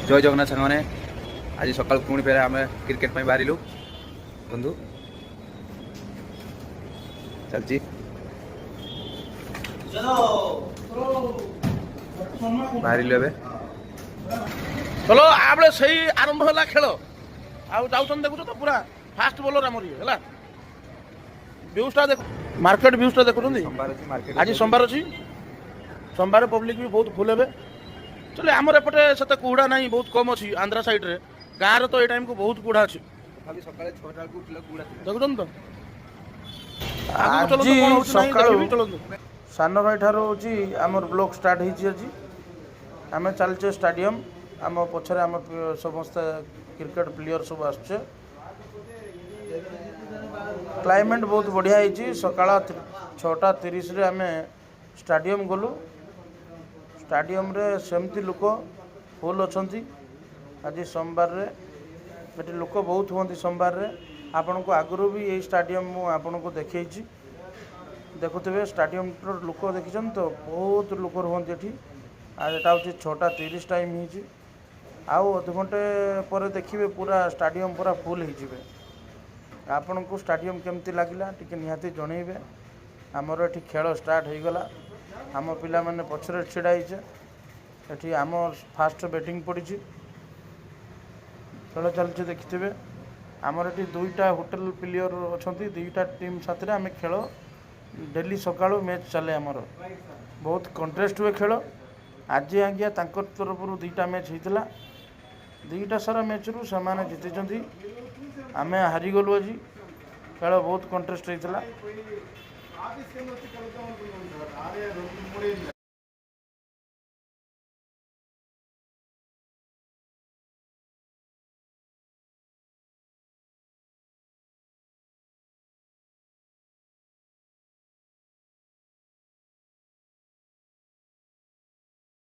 जय जगन्नाथ सांग मैंने आज सकाल पुणी फेर आम क्रिकेट बाहर बंधु चलची बाहर चलो आप सही आरंभ है खेल आउन देखु तो पूरा फास्ट बोलर आम व्यूजटा देख मार्केट व्यूजटा देखुं आज सोमवार अच्छी सोमवार पब्लिक भी बहुत फुल हे चलो आमर एपटे से कुहड़ा ना बहुत कम अच्छी आंध्रा साइड रे गाँव तो ये टाइम को बहुत कुहड़ा अच्छी देखुन तो सान भाई ठार हूँ आमर ब्लॉक स्टार्ट होती आम चलचे स्टाडियम आम पछरे आम समस्त क्रिकेट प्लेयर सब आसचे क्लाइमेट बहुत बढ़िया होती सकाळ 6:30 रे आम स्टाडियम गलु स्टाडियम रे सेमती लोक फुल अच्छा आज सोमवार रे ये लोक बहुत हुआ सोमवार रे आपण को आगु भी यही स्टाडियम आपन को देखी देखुवे स्टाडियम लोक देखी तो बहुत लोक रुहति ये आज एटा हूँ 6:30 टाइम ही आउ अध घंटे पर देखिए पूरा स्टाडियम पूरा फुल हो आपण को स्टाडियम केमती लगला टी निहाती जनइबे आमर ये खेल स्टार्ट हो गला आम पिला माने पछरे छिड़ा ये आम फास्ट बैटिंग पड़ी खेल चलती देखिथे आमर ये दुईटा होटेल प्लेयर अच्छा दुईटा टीम साथ आम खेल डेली सका मैच चले आमर बहुत कंटेस्ट हुए खेल आज आज्ञा तरफ दुईटा मैच होता दुईटा सारा मैच रू से जीति आम हारीगलु आज खेल बहुत कंटेस्ट होता